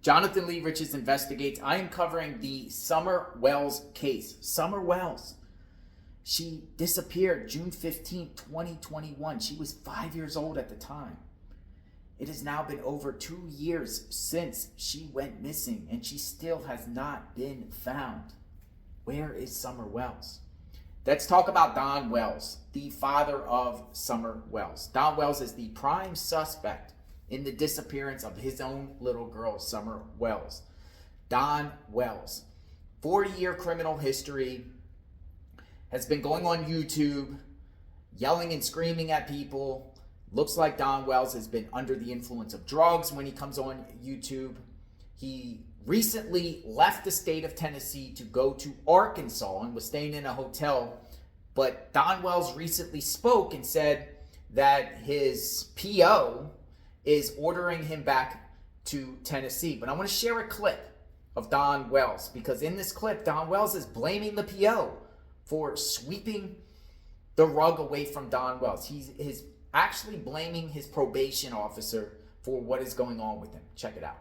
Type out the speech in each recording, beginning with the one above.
Jonathan Lee Riches Investigates. I am covering the Summer Wells case. Summer Wells. She disappeared June 15th, 2021. She was 5 years old at the time. It has now been over 2 years since she went missing, and she still has not been found. Where is Summer Wells? Let's talk about Don Wells, the father of Summer Wells. Don Wells is the prime suspect in the disappearance of his own little girl, Summer Wells. Don Wells, 40-year criminal history, has been going on YouTube, yelling and screaming at people. Looks like Don Wells has been under the influence of drugs when he comes on YouTube. He recently left the state of Tennessee to go to Arkansas and was staying in a hotel. But Don Wells recently spoke and said that his PO is ordering him back to Tennessee. But I want to share a clip of Don Wells, because in this clip, Don Wells is blaming the PO for sweeping the rug away from Don Wells. He's actually blaming his probation officer for what is going on with him. Check it out.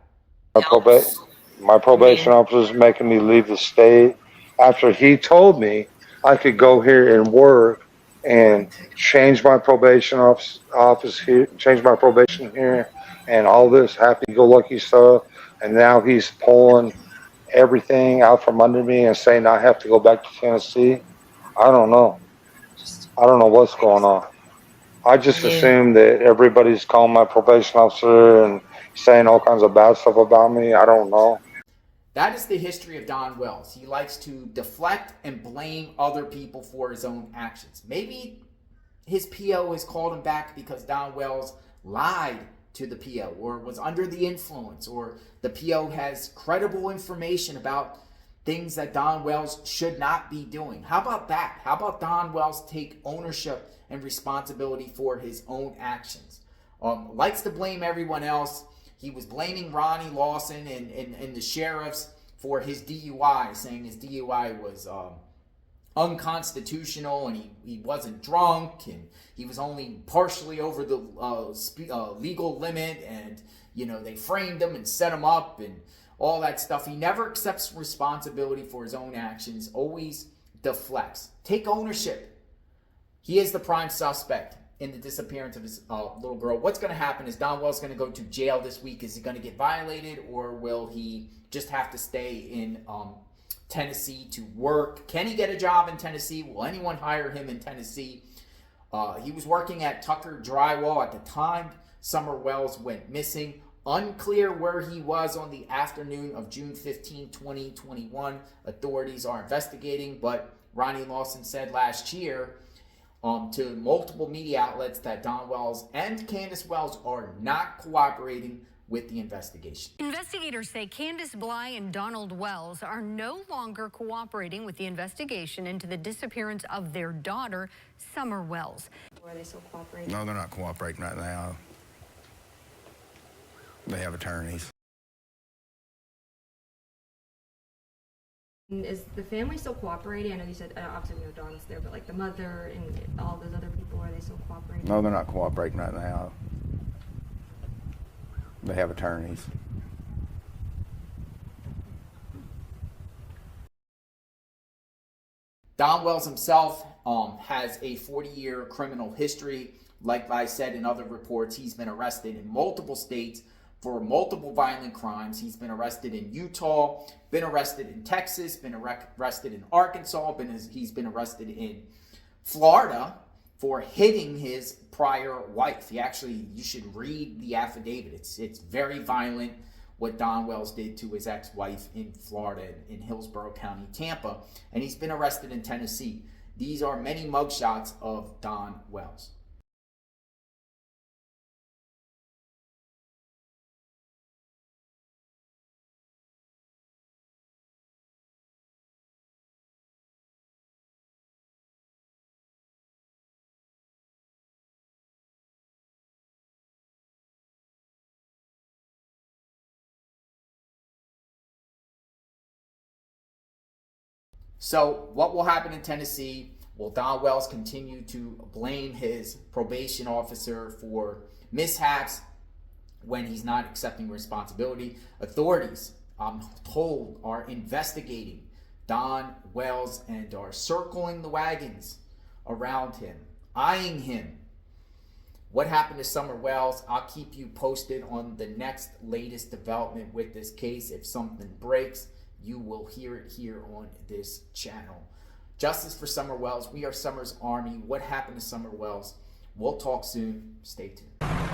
My probation officer is making me leave the state after he told me I could go here and work and change my probation office here, change my probation here, and all this happy-go-lucky stuff. And now he's pulling everything out from under me and saying I have to go back to Tennessee. I don't know. I don't know what's going on. I just assume that everybody's calling my probation officer and saying all kinds of bad stuff about me. I don't know. That is the history of Don Wells. He likes to deflect and blame other people for his own actions. Maybe his PO has called him back because Don Wells lied to the PO or was under the influence, or the PO has credible information about things that Don Wells should not be doing. How about that? How about Don Wells take ownership and responsibility for his own actions? Likes to blame everyone else. He was blaming Ronnie Lawson and the sheriffs for his DUI, saying his DUI was unconstitutional, and he wasn't drunk, and he was only partially over the legal limit, and they framed him and set him up and all that stuff. He never accepts responsibility for his own actions, always deflects. Take ownership. He is the prime suspect in the disappearance of his little girl. What's going to happen? Is Don Wells going to go to jail this week? Is he going to get violated, or will he just have to stay in Tennessee to work? Can he get a job in Tennessee? Will anyone hire him in Tennessee? He was working at Tucker Drywall at the time Summer Wells went missing. Unclear where he was on the afternoon of June 15, 2021. Authorities are investigating, but Ronnie Lawson said last year to multiple media outlets that Don Wells and Candus Wells are not cooperating with the investigation. Investigators say Candus Bly and Donald Wells are no longer cooperating with the investigation into the disappearance of their daughter, Summer Wells. Are they still cooperating? No, they're not cooperating right now. They have attorneys. Is the family still cooperating? I know you said, obviously we know Don's there, but like the mother and all those other people, are they still cooperating? No, they're not cooperating right now. They have attorneys. Don Wells himself has a 40-year criminal history. Like I said in other reports, he's been arrested in multiple states for multiple violent crimes. He's been arrested in Utah, been arrested in Texas, been arrested in Arkansas, he's been arrested in Florida for hitting his prior wife. You should read the affidavit. It's very violent what Don Wells did to his ex-wife in Florida, in Hillsborough County, Tampa, and he's been arrested in Tennessee. These are many mugshots of Don Wells. So what will happen in Tennessee? Will Don Wells continue to blame his probation officer for mishaps when he's not accepting responsibility. Authorities, I'm told, are investigating Don Wells and are circling the wagons around him, eyeing him. What happened to Summer Wells? I'll keep you posted on the next latest development with this case. If something breaks, you will hear it here on this channel. Justice for Summer Wells. We are Summer's Army. What happened to Summer Wells? We'll talk soon. Stay tuned.